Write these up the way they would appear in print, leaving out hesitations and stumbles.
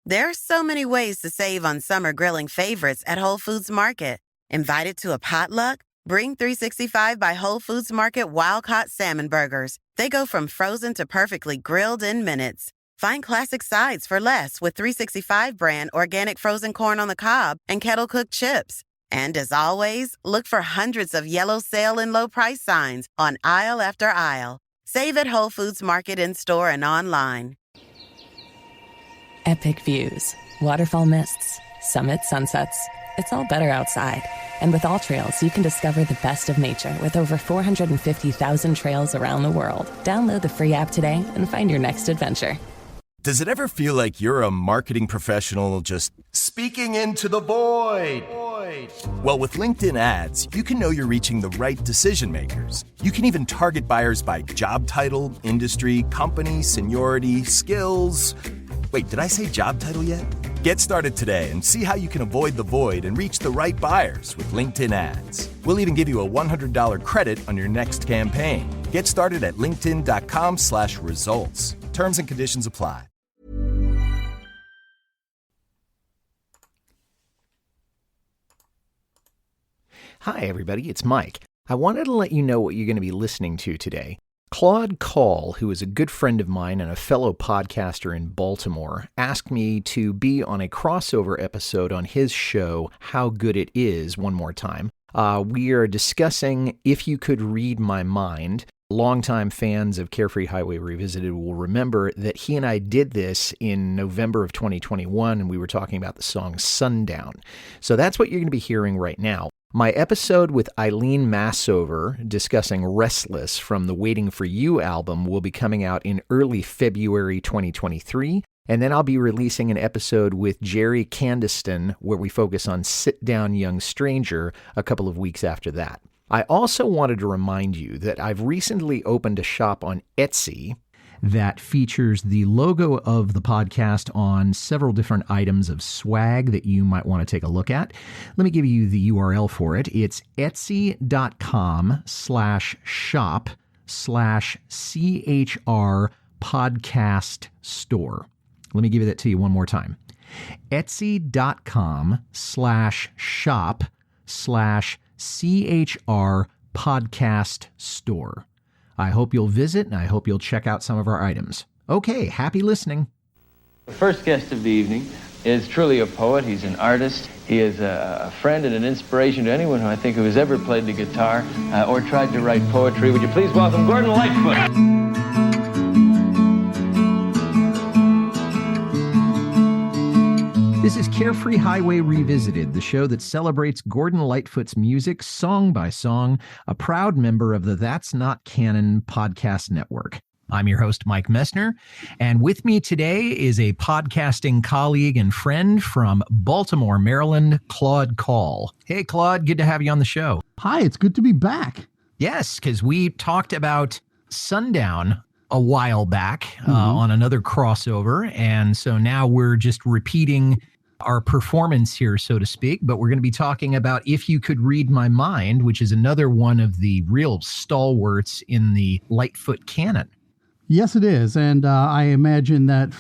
There are so many ways to save on summer grilling favorites at Whole Foods Market. Invited to a potluck? Bring 365 by Whole Foods Market wild-caught salmon burgers. They go from frozen to perfectly grilled in minutes. Find classic sides for less with 365 brand organic frozen corn on the cob and kettle-cooked chips. And as always, look for hundreds of yellow sale and low price signs on aisle after aisle. Save at Whole Foods Market in-store and online. Epic views, waterfall mists, summits, sunsets. It's all better outside. And with All Trails, you can discover the best of nature with over 450,000 trails around the world. Download the free app today and find your next adventure. Does it ever feel like you're a marketing professional just speaking into the void? Well, with LinkedIn ads, you can know you're reaching the right decision makers. You can even target buyers by job title, industry, company, seniority, skills. Wait, did I say job title yet? Get started today and see how you can avoid the void and reach the right buyers with LinkedIn ads. We'll even give you a $100 credit on your next campaign. Get started at linkedin.com/results. Terms and conditions apply. Hi, everybody. It's Mike. I wanted to let you know what you're going to be listening to today. Claude Call, who is a good friend of mine and a fellow podcaster in Baltimore, asked me to be on a crossover episode on his show, How Good It Is, one more time. We are discussing If You Could Read My Mind. Longtime fans of Carefree Highway Revisited will remember that he and I did this in November of 2021, and we were talking about the song Sundown. So that's what you're going to be hearing right now. My episode with Eileen Massover discussing Restless from the Waiting for You album will be coming out in early February 2023. And then I'll be releasing an episode with Jerry Candiston where we focus on Sit Down Young Stranger a couple of weeks after that. I also wanted to remind you that I've recently opened a shop on Etsy that features the logo of the podcast on several different items of swag that you might want to take a look at. Let me give you the URL for it. It's etsy.com/shop/CHR podcast store. Let me give that to you one more time. etsy.com/shop/CHR podcast store. I hope you'll visit, and I hope you'll check out some of our items. Okay, happy listening. The first guest of the evening is truly a poet. He's an artist. He is a friend and an inspiration to anyone who has ever played the guitar or tried to write poetry. Would you please welcome Gordon Lightfoot? This is Carefree Highway Revisited, the show that celebrates Gordon Lightfoot's music song by song, a proud member of the That's Not Canon podcast network. I'm your host, Mike Messner, and with me today is a podcasting colleague and friend from Baltimore, Maryland, Claude Call. Hey, Claude, good to have you on the show. Hi, it's good to be back. Yes, because we talked about Sundown a while back on another crossover, and so now we're just repeating our performance here, so to speak, but we're going to be talking about If You Could Read My Mind, which is another one of the real stalwarts in the Lightfoot canon. Yes, it is, and I imagine that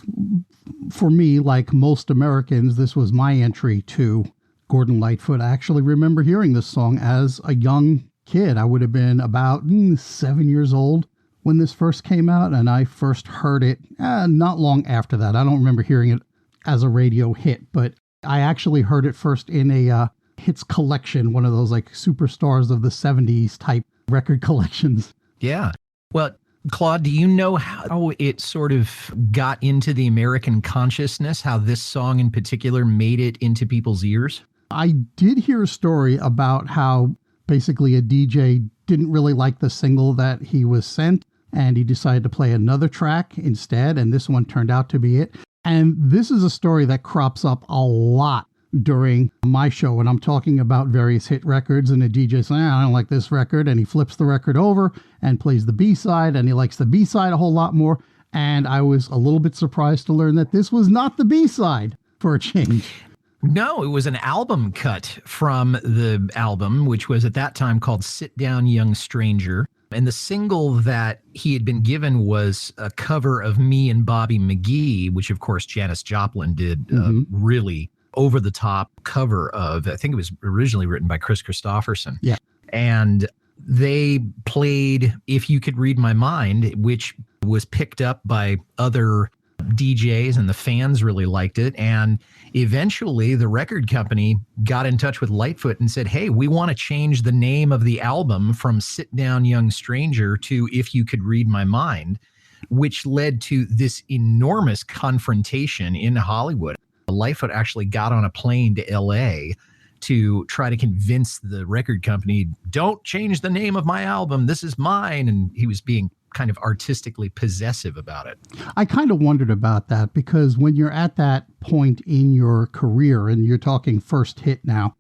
for me, like most Americans, this was my entry to Gordon Lightfoot. I actually remember hearing this song as a young kid. I would have been about 7 years old when this first came out, and I first heard it not long after that. I don't remember hearing it as a radio hit, but I actually heard it first in a hits collection, one of those like superstars of the 70s type record collections. Yeah. Well, Claude, do you know how it sort of got into the American consciousness, how this song in particular made it into people's ears? I did hear a story about how basically a DJ didn't really like the single that he was sent, and he decided to play another track instead, and this one turned out to be it. And this is a story that crops up a lot during my show when I'm talking about various hit records, and the DJ says, I don't like this record, and he flips the record over and plays the B-side, and he likes the B-side a whole lot more. And I was a little bit surprised to learn that this was not the B-side for a change. No, it was an album cut from the album, which was at that time called Sit Down Young Stranger. And the single that he had been given was a cover of Me and Bobby McGee, which, of course, Janis Joplin did really over-the-top cover of. I think it was originally written by Chris Christopherson. Yeah. And they played If You Could Read My Mind, which was picked up by other DJs, and the fans really liked it. And eventually the record company got in touch with Lightfoot and said, hey, we want to change the name of the album from Sit Down Young Stranger to If You Could Read My Mind, which led to this enormous confrontation in Hollywood. Lightfoot actually got on a plane to LA to try to convince the record company, don't change the name of my album, this is mine. And he was being kind of artistically possessive about it. I kind of wondered about that, because when you're at that point in your career and you're talking first hit now,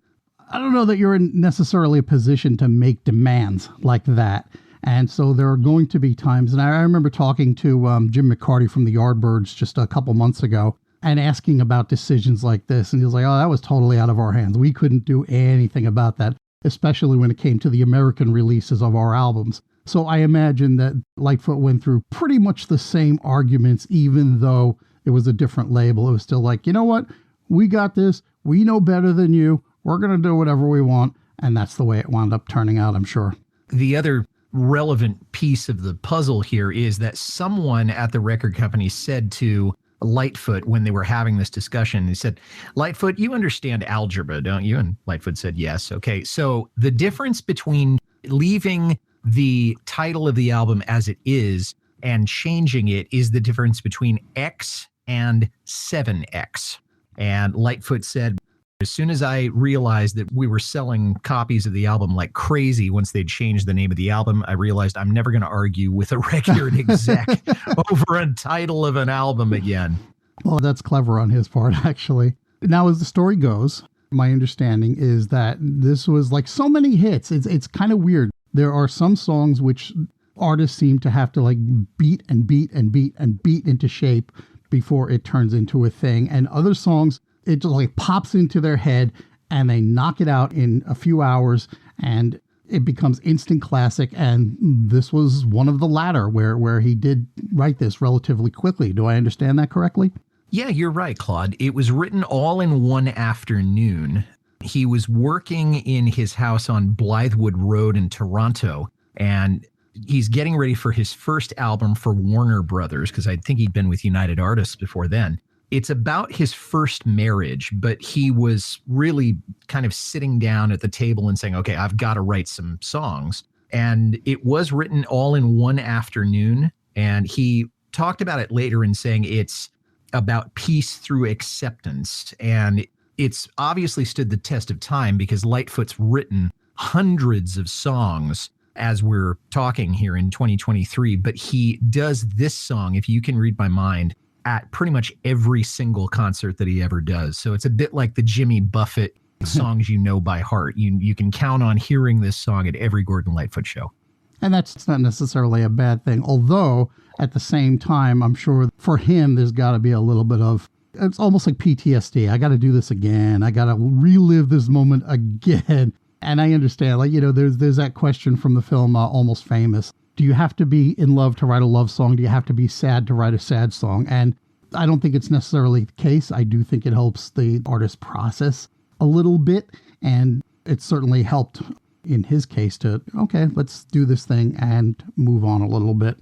I don't know that you're in necessarily a position to make demands like that. And so there are going to be times, and I remember talking to Jim McCarty from the Yardbirds just a couple months ago and asking about decisions like this. And he was like, oh, that was totally out of our hands. We couldn't do anything about that, especially when it came to the American releases of our albums. So I imagine that Lightfoot went through pretty much the same arguments, even though it was a different label. It was still like, you know what? We got this. We know better than you. We're going to do whatever we want. And that's the way it wound up turning out, I'm sure. The other relevant piece of the puzzle here is that someone at the record company said to Lightfoot when they were having this discussion, he said, Lightfoot, you understand algebra, don't you? And Lightfoot said, yes. Okay. So the difference between leaving the title of the album as it is and changing it is the difference between X and 7X. And Lightfoot said, as soon as I realized that we were selling copies of the album like crazy once they'd changed the name of the album, I realized I'm never going to argue with a record exec over a title of an album again. Well, that's clever on his part, actually. Now, as the story goes, my understanding is that this was like so many hits. It's kind of weird. There are some songs which artists seem to have to like beat and beat and beat and beat into shape before it turns into a thing. And other songs, it just like pops into their head and they knock it out in a few hours and it becomes instant classic. And this was one of the latter where he did write this relatively quickly. Do I understand that correctly? Yeah, you're right, Claude. It was written all in one afternoon. He was working in his house on Blythewood Road in Toronto, and he's getting ready for his first album for Warner Brothers, because I think he'd been with United Artists before then. It's about his first marriage, but he was really kind of sitting down at the table and saying, okay, I've got to write some songs. And it was written all in one afternoon. And he talked about it later in saying it's about peace through acceptance. And it's obviously stood the test of time because Lightfoot's written hundreds of songs as we're talking here in 2023, but he does this song, If You Can Read My Mind, at pretty much every single concert that he ever does. So it's a bit like the Jimmy Buffett songs you know by heart. You can count on hearing this song at every Gordon Lightfoot show. And that's not necessarily a bad thing, although at the same time, I'm sure for him, there's got to be a little bit of, it's almost like PTSD. I got to do this again. I got to relive this moment again. And I understand, like, you know, there's that question from the film Almost Famous. Do you have to be in love to write a love song? Do you have to be sad to write a sad song? And I don't think it's necessarily the case. I do think it helps the artist process a little bit. And it certainly helped in his case to, okay, let's do this thing and move on a little bit.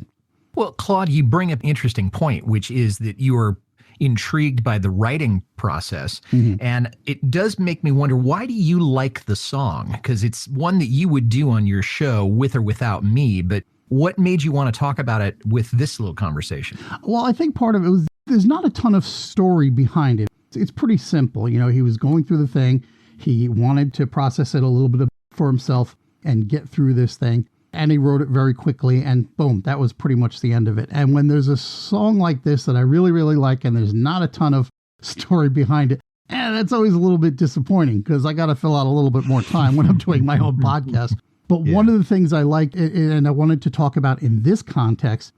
Well, Claude, you bring up an interesting point, which is that you are intrigued by the writing process. Mm-hmm. And it does make me wonder, why do you like the song? Because it's one that you would do on your show with or without me. But what made you want to talk about it with this little conversation? Well, I think part of it was there's not a ton of story behind it. It's pretty simple. You know, he was going through the thing. He wanted to process it a little bit for himself and get through this thing. And he wrote it very quickly, and boom, that was pretty much the end of it. And when there's a song like this that I really, really like, and there's not a ton of story behind it, that's always a little bit disappointing because I got to fill out a little bit more time when I'm doing my own podcast. But one of the things I liked, and I wanted to talk about in this context,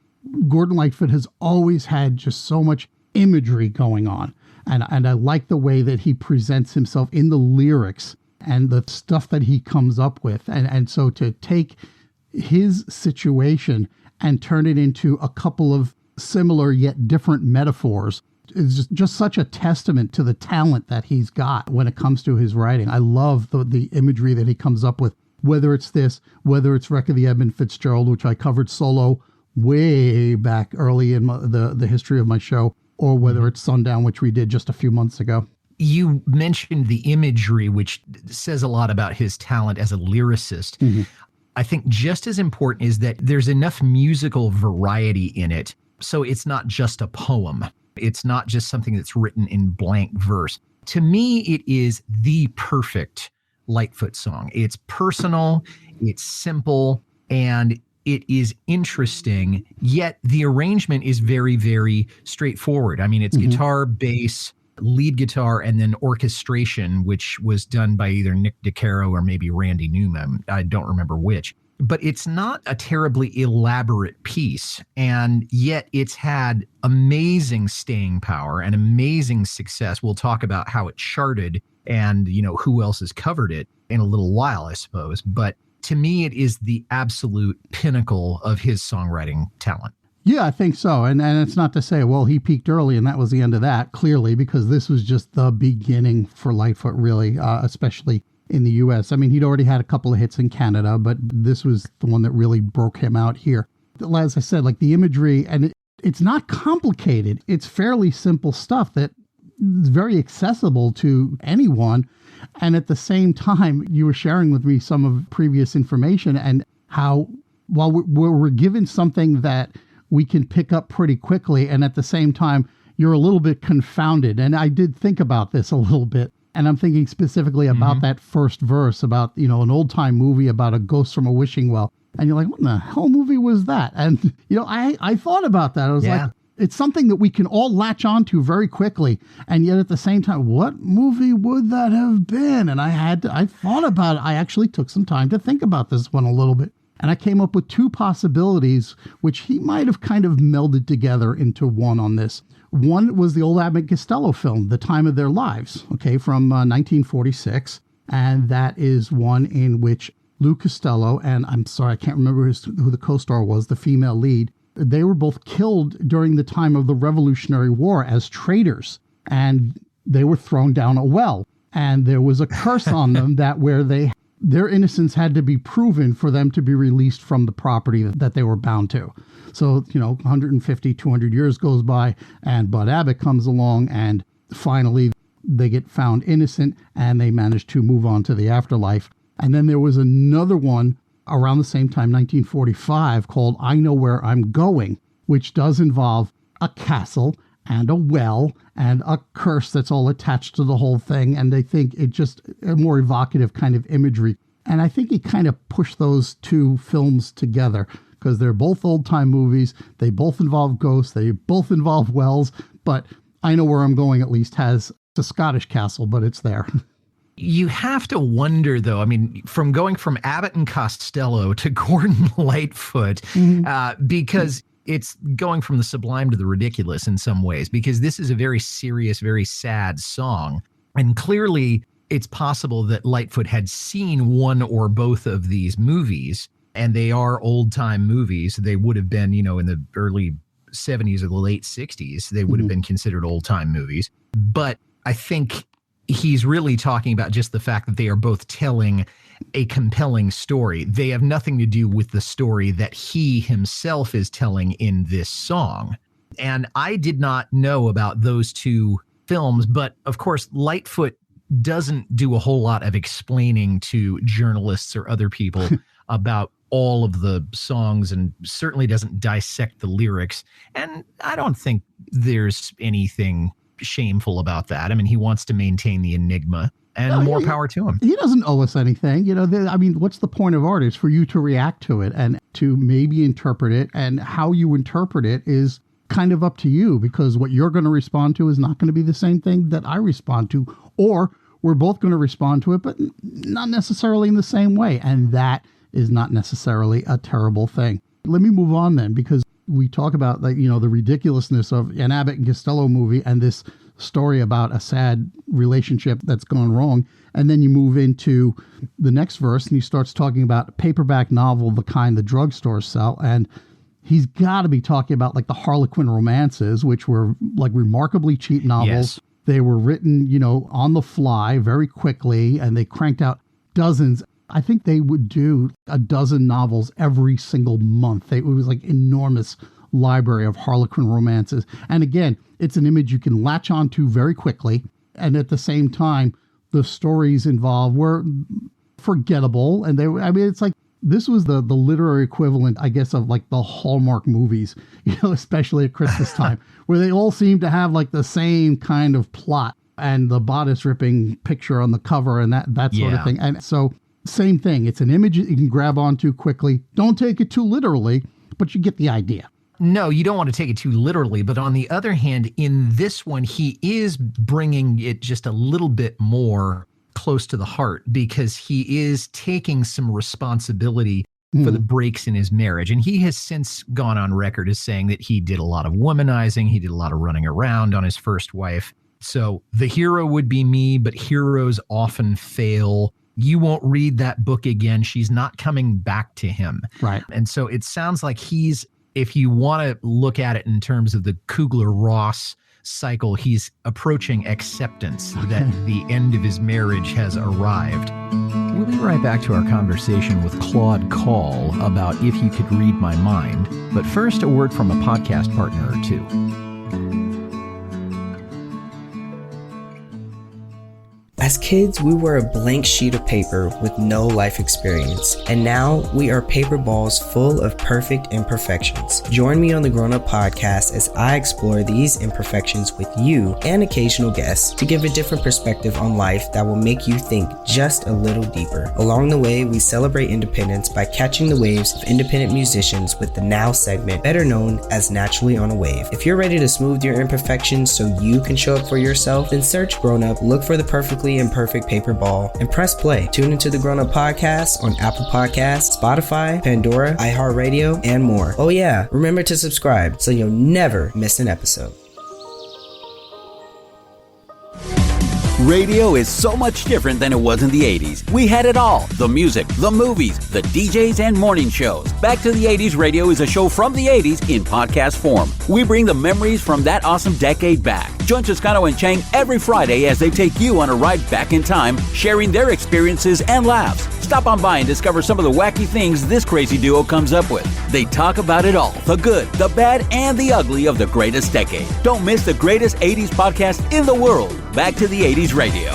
Gordon Lightfoot has always had just so much imagery going on. And I like the way that he presents himself in the lyrics and the stuff that he comes up with. And so to take his situation and turn it into a couple of similar yet different metaphors is just such a testament to the talent that he's got when it comes to his writing. I love the imagery that he comes up with, whether it's this, whether it's Wreck of the Edmund Fitzgerald, which I covered solo way back early in the history of my show, or whether it's Sundown, which we did just a few months ago. You mentioned the imagery, which says a lot about his talent as a lyricist. Mm-hmm. I think just as important is that there's enough musical variety in it, so it's not just a poem. It's not just something that's written in blank verse. To me, it is the perfect Lightfoot song. It's personal, it's simple, and it is interesting, yet the arrangement is very, very straightforward. I mean, it's guitar, bass, lead guitar, and then orchestration, which was done by either Nick DeCaro or maybe Randy Newman. I don't remember which. But it's not a terribly elaborate piece, and yet it's had amazing staying power and amazing success. We'll talk about how it charted and, you know, who else has covered it in a little while, I suppose. But to me, it is the absolute pinnacle of his songwriting talent. Yeah, I think so. And it's not to say, well, he peaked early and that was the end of that, clearly, because this was just the beginning for Lightfoot, really, especially in the U.S. I mean, he'd already had a couple of hits in Canada, but this was the one that really broke him out here. As I said, like the imagery, and it's not complicated. It's fairly simple stuff that is very accessible to anyone. And at the same time, you were sharing with me some of previous information and how while we're given something that we can pick up pretty quickly, and at the same time, you're a little bit confounded. And I did think about this a little bit. And I'm thinking specifically about that first verse about, you know, an old time movie about a ghost from a wishing well. And you're like, what in the hell movie was that? And, you know, I thought about that. I was like, it's something that we can all latch onto very quickly. And yet at the same time, what movie would that have been? And I thought about it. I actually took some time to think about this one a little bit. And I came up with two possibilities, which he might have kind of melded together into one on this. One was the old Abbott and Costello film, The Time of Their Lives, okay, from 1946. And that is one in which Lou Costello, and I'm sorry, I can't remember who the co-star was, the female lead, they were both killed during the time of the Revolutionary War as traitors. And they were thrown down a well. And there was a curse on them that where their innocence had to be proven for them to be released from the property that they were bound to. So, you know, 150, 200 years goes by, and Bud Abbott comes along, and finally they get found innocent, and they manage to move on to the afterlife. And then there was another one around the same time, 1945, called I Know Where I'm Going, which does involve a castle and a well and a curse that's all attached to the whole thing. And they think it just a more evocative kind of imagery. And I think he kind of pushed those two films together because they're both old-time movies. They both involve ghosts. They both involve wells. But I Know Where I'm Going at least has a Scottish castle, but it's there. You have to wonder, though, I mean, from going from Abbott and Costello to Gordon Lightfoot, because it's going from the sublime to the ridiculous in some ways, because this is a very serious, very sad song. And clearly, it's possible that Lightfoot had seen one or both of these movies, and they are old-time movies. They would have been, you know, in the early 70s or the late 60s, they would have been considered old-time movies. But I think he's really talking about just the fact that they are both telling a compelling story. They have nothing to do with the story that he himself is telling in this song. And I did not know about those two films, but of course, Lightfoot doesn't do a whole lot of explaining to journalists or other people about all of the songs, and certainly doesn't dissect the lyrics. And I don't think there's anything shameful about that. I mean, he wants to maintain the enigma, and more power to him. He doesn't owe us anything. You know, I mean, what's the point of art? Is for you to react to it and to maybe interpret it, and how you interpret it is kind of up to you, because what you're going to respond to is not going to be the same thing that I respond to, or we're both going to respond to it, but not necessarily in the same way. And that is not necessarily a terrible thing. Let me move on then, because we talk about, like, you know, the ridiculousness of an Abbott and Costello movie and this story about a sad relationship that's gone wrong. And then you move into the next verse and he starts talking about a paperback novel, the kind the drugstores sell. And he's got to be talking about like the Harlequin romances, which were like remarkably cheap novels. Yes. They were written, on the fly very quickly, and they cranked out dozens. I think they would do a dozen novels every single month. It was like enormous library of Harlequin romances. And again, it's an image you can latch onto very quickly. And at the same time, the stories involved were forgettable. And it's like, this was the literary equivalent, I guess, of like the Hallmark movies, especially at Christmas time, where they all seem to have like the same kind of plot and the bodice ripping picture on the cover and that sort of thing. And so same thing. It's an image you can grab onto quickly. Don't take it too literally, but you get the idea. No, you don't want to take it too literally. But on the other hand, in this one, he is bringing it just a little bit more close to the heart, because he is taking some responsibility for the breaks in his marriage. And he has since gone on record as saying that he did a lot of womanizing. He did a lot of running around on his first wife. So the hero would be me, but heroes often fail. You won't read that book again. She's not coming back to him. Right. And so it sounds like he's, if you want to look at it in terms of the Kubler-Ross cycle, he's approaching acceptance that the end of his marriage has arrived. We'll be right back to our conversation with Claude Call about If You Could Read My Mind. But first, a word from a podcast partner or two. As kids, we were a blank sheet of paper with no life experience, and now we are paper balls full of perfect imperfections. Join me on the Grown Up Podcast as I explore these imperfections with you and occasional guests to give a different perspective on life that will make you think just a little deeper. Along the way, we celebrate independence by catching the waves of independent musicians with the Now segment, better known as Naturally on a Wave. If you're ready to smooth your imperfections so you can show up for yourself, then search Grown Up, look for the perfectly imperfect paper ball, and press play. Tune into the Grown Up Podcast on Apple Podcasts, Spotify, Pandora, iHeartRadio, and more. Oh yeah, remember to subscribe so you'll never miss an episode. Radio is so much different than it was in the 80s. We had it all. The music, the movies, the DJs, and morning shows. Back to the 80s Radio is a show from the 80s in podcast form. We bring the memories from that awesome decade back. Join Toscano and Chang every Friday as they take you on a ride back in time, sharing their experiences and laughs. Stop on by and discover some of the wacky things this crazy duo comes up with. They talk about it all, the good, the bad, and the ugly of the greatest decade. Don't miss the greatest 80s podcast in the world. Back to the 80s Radio.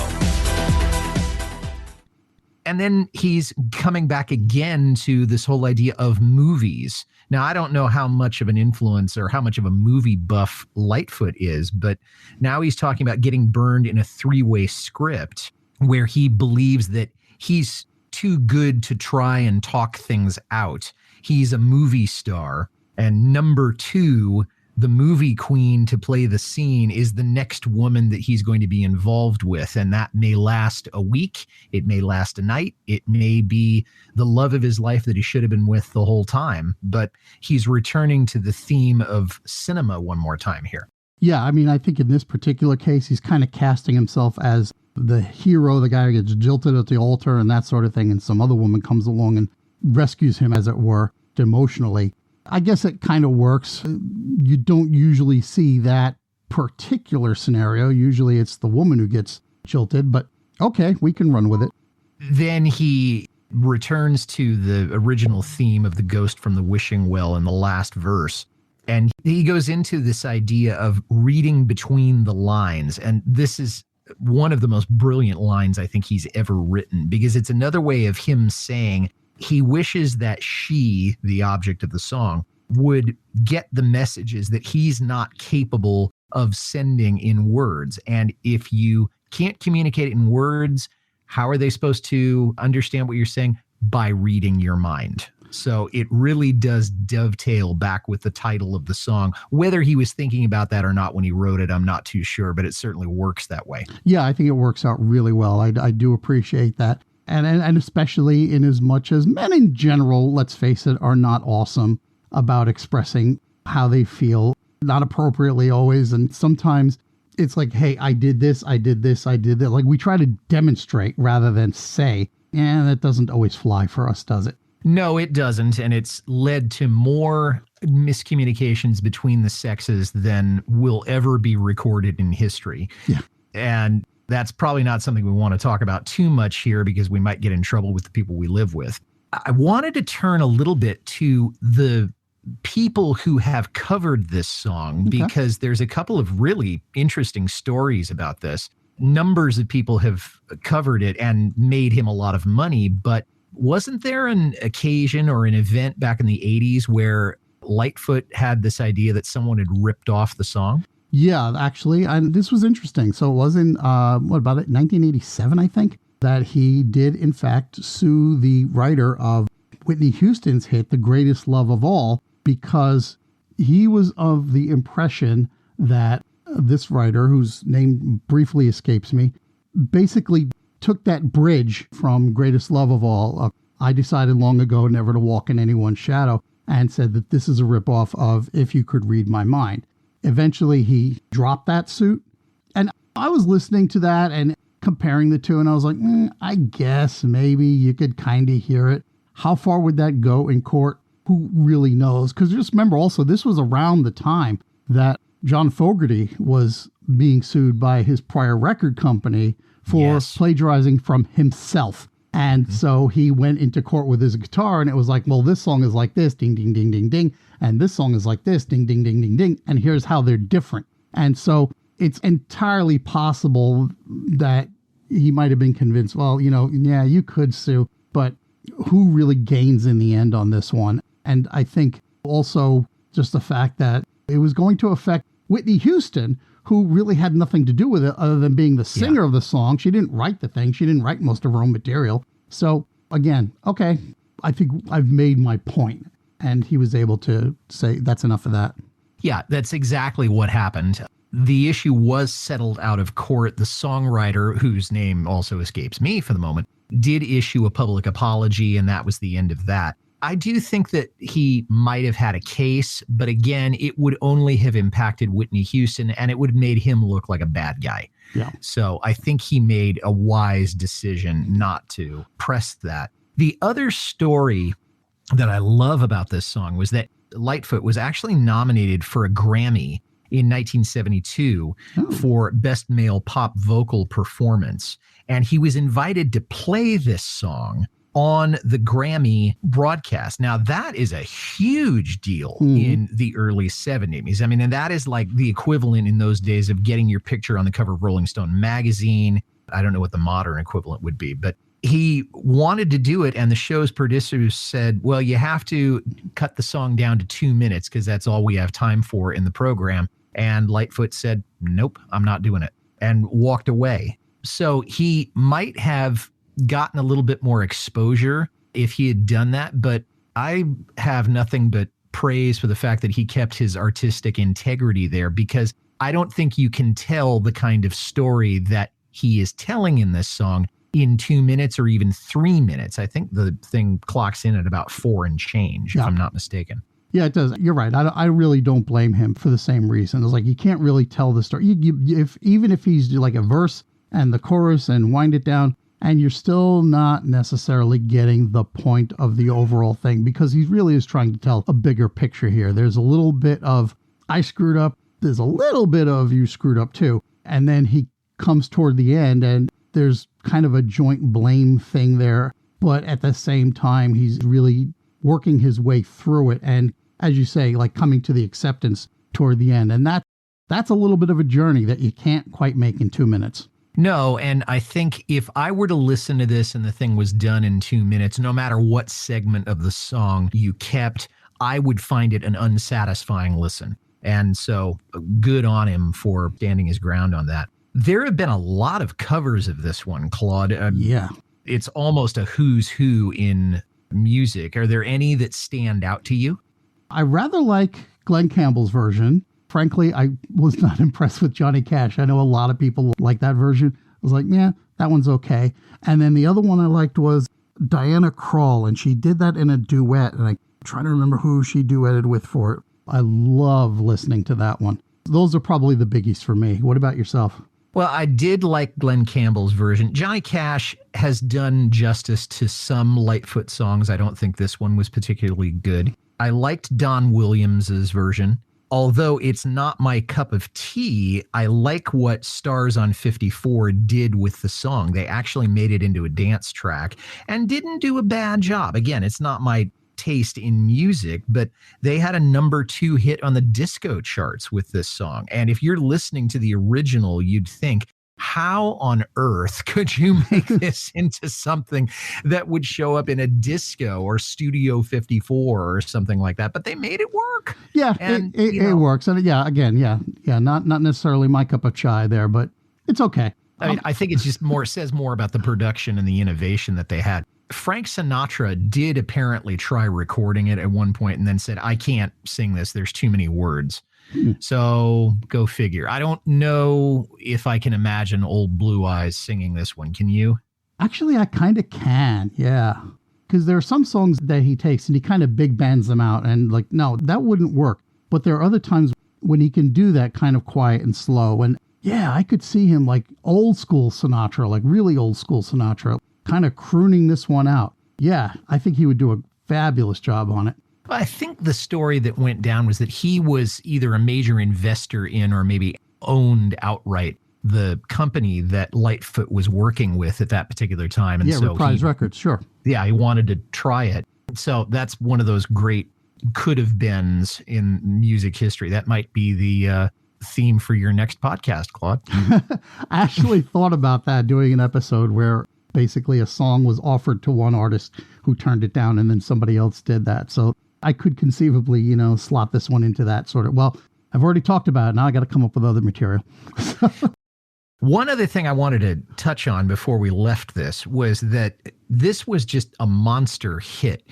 And then he's coming back again to this whole idea of movies. Now, I don't know how much of an influence or how much of a movie buff Lightfoot is, but now he's talking about getting burned in a three-way script where he believes that he's too good to try and talk things out. He's a movie star. And number two, the movie queen to play the scene is the next woman that he's going to be involved with. And that may last a week. It may last a night. It may be the love of his life that he should have been with the whole time. But he's returning to the theme of cinema one more time here. Yeah, I mean, I think in this particular case, he's kind of casting himself as the hero, the guy who gets jilted at the altar and that sort of thing. And some other woman comes along and rescues him, as it were, emotionally. I guess it kind of works. You don't usually see that particular scenario. Usually it's the woman who gets jilted, but okay, we can run with it. Then he returns to the original theme of the ghost from the wishing well in the last verse. And he goes into this idea of reading between the lines. And this is one of the most brilliant lines I think he's ever written, because it's another way of him saying he wishes that she, the object of the song, would get the messages that he's not capable of sending in words. And if you can't communicate it in words, how are they supposed to understand what you're saying? By reading your mind. So it really does dovetail back with the title of the song. Whether he was thinking about that or not when he wrote it, I'm not too sure, but it certainly works that way. Yeah, I think it works out really well. I do appreciate that. And especially in as much as men in general, let's face it, are not awesome about expressing how they feel, not appropriately always. And sometimes it's like, hey, I did this, I did this, I did that. Like we try to demonstrate rather than say, and that doesn't always fly for us, does it? No, it doesn't. And it's led to more miscommunications between the sexes than will ever be recorded in history. Yeah. And that's probably not something we want to talk about too much here because we might get in trouble with the people we live with. I wanted to turn a little bit to the people who have covered this song because there's a couple of really interesting stories about this. Numbers of people have covered it and made him a lot of money, but wasn't there an occasion or an event back in the 80s where Lightfoot had this idea that someone had ripped off the song? Yeah, actually, this was interesting. So it was in, 1987, I think, that he did, in fact, sue the writer of Whitney Houston's hit, The Greatest Love of All, because he was of the impression that this writer, whose name briefly escapes me, basically took that bridge from Greatest Love of All, I decided long ago never to walk in anyone's shadow, and said that this is a ripoff of If You Could Read My Mind. Eventually, he dropped that suit. And I was listening to that and comparing the two, and I was like, I guess maybe you could kind of hear it. How far would that go in court? Who really knows? Because just remember also, this was around the time that John Fogerty was being sued by his prior record company for plagiarizing from himself. And so he went into court with his guitar and it was like, well, this song is like this, ding, ding, ding, ding, ding. And this song is like this, ding, ding, ding, ding, ding. And here's how they're different. And so it's entirely possible that he might have been convinced, well, yeah, you could sue, but who really gains in the end on this one? And I think also just the fact that it was going to affect Whitney Houston, who really had nothing to do with it other than being the singer of the song. She didn't write the thing. She didn't write most of her own material. So again, okay, I think I've made my point. And he was able to say, that's enough of that. Yeah, that's exactly what happened. The issue was settled out of court. The songwriter, whose name also escapes me for the moment, did issue a public apology, and that was the end of that. I do think that he might have had a case, but again, it would only have impacted Whitney Houston and it would have made him look like a bad guy. Yeah. So I think he made a wise decision not to press that. The other story that I love about this song was that Lightfoot was actually nominated for a Grammy in 1972 for Best Male Pop Vocal Performance. And he was invited to play this song on the Grammy broadcast. Now, that is a huge deal in the early 70s. I mean, and that is like the equivalent in those days of getting your picture on the cover of Rolling Stone magazine. I don't know what the modern equivalent would be, but he wanted to do it. And the show's producers said, well, you have to cut the song down to 2 minutes because that's all we have time for in the program. And Lightfoot said, nope, I'm not doing it, and walked away. So he might have gotten a little bit more exposure if he had done that, but I have nothing but praise for the fact that he kept his artistic integrity there, because I don't think you can tell the kind of story that he is telling in this song in 2 minutes or even 3 minutes. I think the thing clocks in at about 4 and change, if I'm not mistaken. Yeah, it does. You're right. I really don't blame him for the same reason. It's like you can't really tell the story. Even if he's like a verse and the chorus and wind it down, and you're still not necessarily getting the point of the overall thing, because he really is trying to tell a bigger picture here. There's a little bit of, I screwed up. There's a little bit of, you screwed up too. And then he comes toward the end and there's kind of a joint blame thing there. But at the same time, he's really working his way through it. And as you say, like coming to the acceptance toward the end. And that's a little bit of a journey that you can't quite make in 2 minutes. No, and I think if I were to listen to this and the thing was done in 2 minutes, no matter what segment of the song you kept, I would find it an unsatisfying listen. And so good on him for standing his ground on that. There have been a lot of covers of this one, Claude. Yeah. It's almost a who's who in music. Are there any that stand out to you? I rather like Glenn Campbell's version. Frankly, I was not impressed with Johnny Cash. I know a lot of people like that version. I was like, yeah, that one's okay. And then the other one I liked was Diana Krall, and she did that in a duet. And I'm trying to remember who she duetted with for it. I love listening to that one. Those are probably the biggies for me. What about yourself? Well, I did like Glenn Campbell's version. Johnny Cash has done justice to some Lightfoot songs. I don't think this one was particularly good. I liked Don Williams's version. Although it's not my cup of tea, I like what Stars on 54 did with the song. They actually made it into a dance track and didn't do a bad job. Again, it's not my taste in music, but they had a number 2 hit on the disco charts with this song. And if you're listening to the original, you'd think, how on earth could you make this into something that would show up in a disco or Studio 54 or something like that? But they made it work. Yeah, and it works. And not necessarily my cup of chai there, but it's okay. I think it's just says more about the production and the innovation that they had. Frank Sinatra did apparently try recording it at one point and then said, I can't sing this. There's too many words. So go figure. I don't know if I can imagine Old Blue Eyes singing this one. Can you? Actually, I kind of can. Yeah. Because there are some songs that he takes and he kind of big bands them out and like, no, that wouldn't work. But there are other times when he can do that kind of quiet and slow. And yeah, I could see him like old school Sinatra, like really old school Sinatra, kind of crooning this one out. Yeah, I think he would do a fabulous job on it. I think the story that went down was that he was either a major investor in or maybe owned outright the company that Lightfoot was working with at that particular time. And so Reprise Records, sure. Yeah, he wanted to try it. So that's one of those great could have beens in music history. That might be the theme for your next podcast, Claude. I actually thought about that, doing an episode where basically a song was offered to one artist who turned it down and then somebody else did that. So I could conceivably, slot this one into that sort of, well, I've already talked about it. Now I got to come up with other material. One other thing I wanted to touch on before we left this was that this was just a monster hit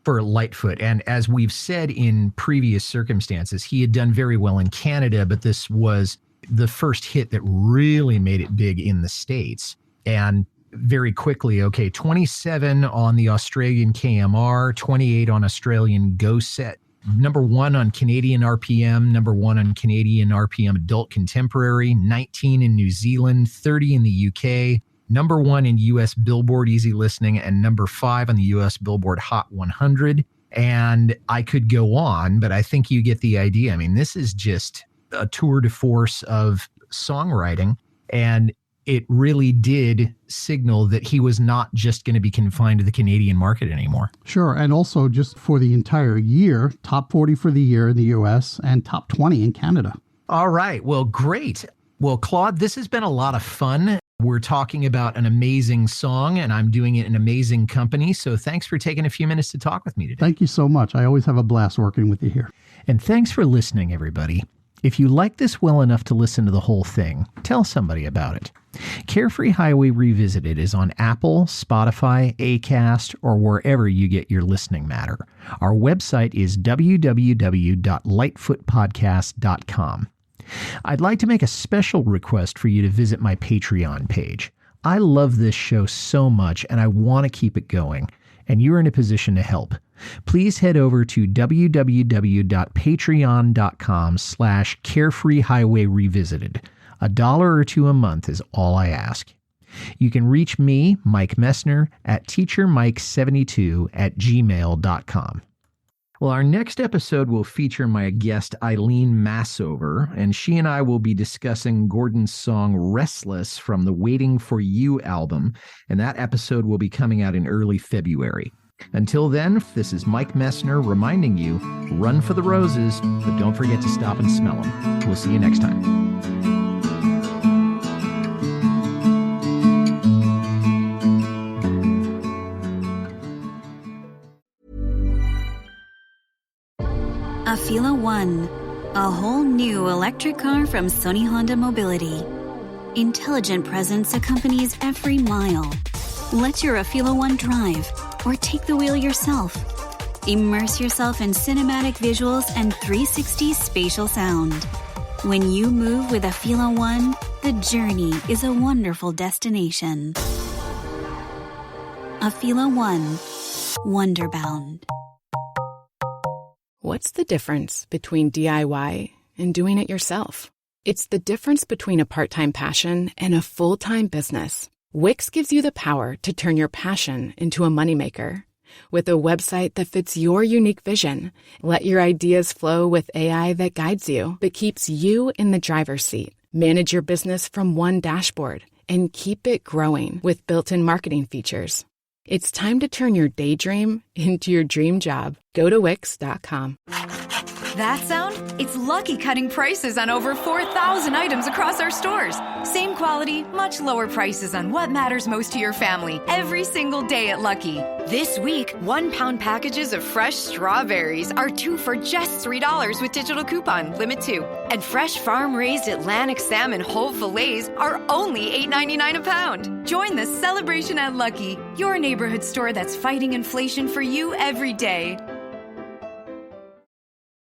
for Lightfoot. And as we've said in previous circumstances, he had done very well in Canada, but this was the first hit that really made it big in the States. And very quickly, 27 on the Australian KMR, 28 on Australian Go Set, number 1 on Canadian RPM, number 1 on Canadian RPM Adult Contemporary, 19 in New Zealand, 30 in the UK, number 1 in US Billboard Easy Listening, and number 5 on the US Billboard Hot 100. And I could go on, but I think you get the idea. I mean, this is just a tour de force of songwriting, and it really did signal that he was not just going to be confined to the Canadian market anymore. Sure. And also just for the entire year, top 40 for the year in the US and top 20 in Canada. All right. Well, great. Well, Claude, this has been a lot of fun. We're talking about an amazing song, and I'm doing it in amazing company. So thanks for taking a few minutes to talk with me today. Thank you so much. I always have a blast working with you here. And thanks for listening, everybody. If you like this well enough to listen to the whole thing, tell somebody about it. Carefree Highway Revisited is on Apple, Spotify, Acast, or wherever you get your listening matter. Our website is www.lightfootpodcast.com. I'd like to make a special request for you to visit my Patreon page. I love this show so much, and I want to keep it going, and you're in a position to help. Please head over to www.patreon.com/carefreehighwayrevisited. $1 or $2 a month is all I ask. You can reach me, Mike Messner, at teachermike72@gmail.com. Well, our next episode will feature my guest Eileen Massover, and she and I will be discussing Gordon's song Restless from the Waiting for You album, and that episode will be coming out in early February. Until then, this is Mike Messner reminding you, run for the roses, but don't forget to stop and smell them. We'll see you next time. Afila One, a whole new electric car from Sony Honda Mobility. Intelligent presence accompanies every mile. Let your Afila One drive or take the wheel yourself. Immerse yourself in cinematic visuals and 360 spatial sound. When you move with Afila One, the journey is a wonderful destination. Afila One, Wonderbound. What's the difference between DIY in doing it yourself. It's the difference between a part-time passion and a full-time business. Wix gives you the power to turn your passion into a moneymaker. With a website that fits your unique vision, let your ideas flow with AI that guides you but keeps you in the driver's seat. Manage your business from one dashboard and keep it growing with built-in marketing features. It's time to turn your daydream into your dream job. Go to Wix.com. That sound? It's Lucky cutting prices on over 4,000 items across our stores. Same quality, much lower prices on what matters most to your family every single day at Lucky. This week, 1-pound packages of fresh strawberries are 2 for just $3 with digital coupon, limit 2. And fresh farm-raised Atlantic salmon whole fillets are only $8.99 a pound. Join the celebration at Lucky, your neighborhood store that's fighting inflation for you every day.